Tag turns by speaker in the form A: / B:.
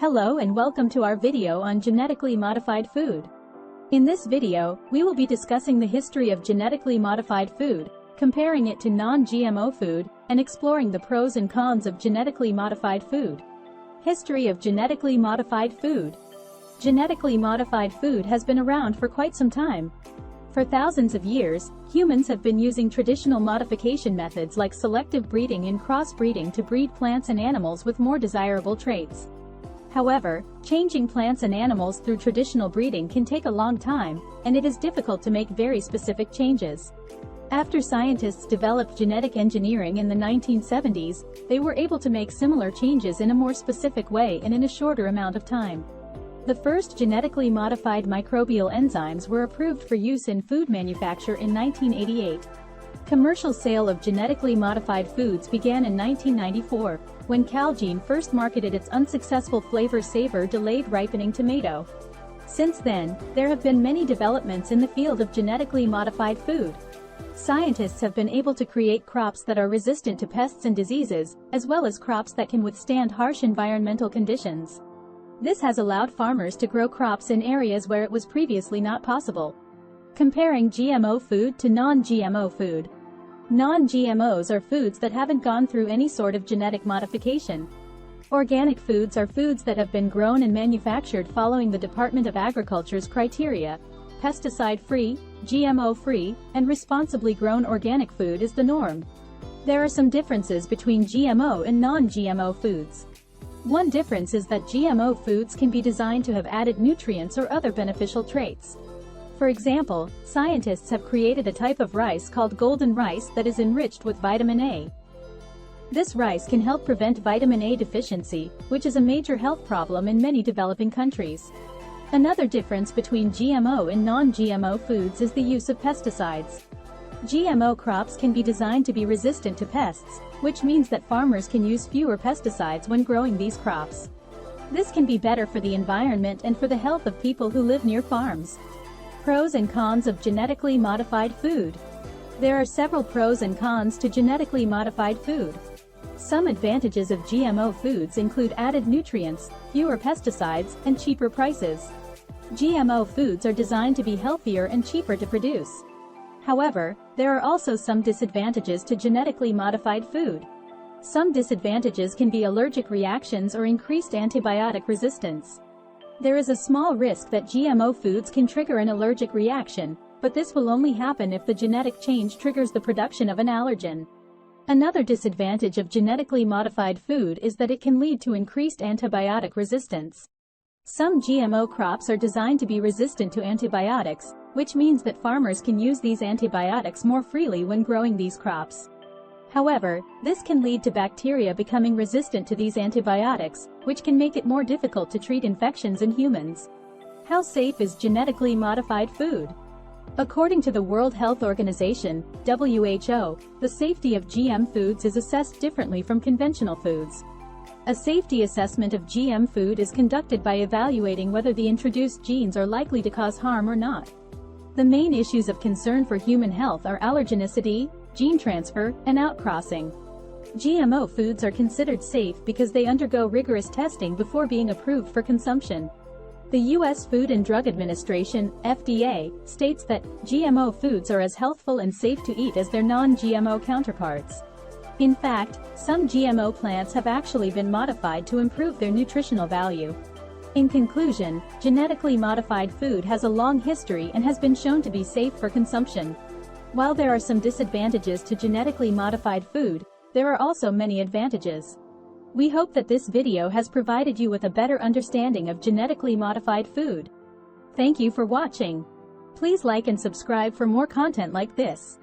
A: Hello and welcome to our video on genetically modified food. In this video, we will be discussing the history of genetically modified food, comparing it to non-GMO food, and exploring the pros and cons of genetically modified food. History of genetically modified food. Genetically modified food has been around for quite some time. For thousands of years, humans have been using traditional modification methods like selective breeding and crossbreeding to breed plants and animals with more desirable traits. However, changing plants and animals through traditional breeding can take a long time, and it is difficult to make very specific changes. After scientists developed genetic engineering in the 1970s, they were able to make similar changes in a more specific way and in a shorter amount of time. The first genetically modified microbial enzymes were approved for use in food manufacture in 1988. Commercial sale of genetically modified foods began in 1994, when Calgene first marketed its unsuccessful flavor saver delayed ripening tomato. Since then, there have been many developments in the field of genetically modified food. Scientists have been able to create crops that are resistant to pests and diseases, as well as crops that can withstand harsh environmental conditions. This has allowed farmers to grow crops in areas where it was previously not possible. Comparing GMO food to non-GMO food. Non-GMOs are foods that haven't gone through any sort of genetic modification. Organic foods are foods that have been grown and manufactured following the Department of Agriculture's criteria. Pesticide-free, GMO-free, and responsibly grown organic food is the norm. There are some differences between GMO and non-GMO foods. One difference is that GMO foods can be designed to have added nutrients or other beneficial traits. For example, scientists have created a type of rice called golden rice that is enriched with vitamin A. This rice can help prevent vitamin A deficiency, which is a major health problem in many developing countries. Another difference between GMO and non-GMO foods is the use of pesticides. GMO crops can be designed to be resistant to pests, which means that farmers can use fewer pesticides when growing these crops. This can be better for the environment and for the health of people who live near farms. Pros and cons of genetically modified food. There are several pros and cons to genetically modified food. Some advantages of GMO foods include added nutrients, fewer pesticides, and cheaper prices. GMO foods are designed to be healthier and cheaper to produce. However, there are also some disadvantages to genetically modified food. Some disadvantages can be allergic reactions or increased antibiotic resistance. There is a small risk that GMO foods can trigger an allergic reaction, but this will only happen if the genetic change triggers the production of an allergen. Another disadvantage of genetically modified food is that it can lead to increased antibiotic resistance. Some GMO crops are designed to be resistant to antibiotics, which means that farmers can use these antibiotics more freely when growing these crops. However, this can lead to bacteria becoming resistant to these antibiotics, which can make it more difficult to treat infections in humans. How safe is genetically modified food? According to the World Health Organization, WHO, the safety of GM foods is assessed differently from conventional foods. A safety assessment of GM food is conducted by evaluating whether the introduced genes are likely to cause harm or not. The main issues of concern for human health are allergenicity, gene transfer, and outcrossing. GMO foods are considered safe because they undergo rigorous testing before being approved for consumption. The U.S. Food and Drug Administration, FDA, states that GMO foods are as healthful and safe to eat as their non-GMO counterparts. In fact, some GMO plants have actually been modified to improve their nutritional value. In conclusion, genetically modified food has a long history and has been shown to be safe for consumption. While there are some disadvantages to genetically modified food, there are also many advantages. We hope that this video has provided you with a better understanding of genetically modified food. Thank you for watching. Please like and subscribe for more content like this.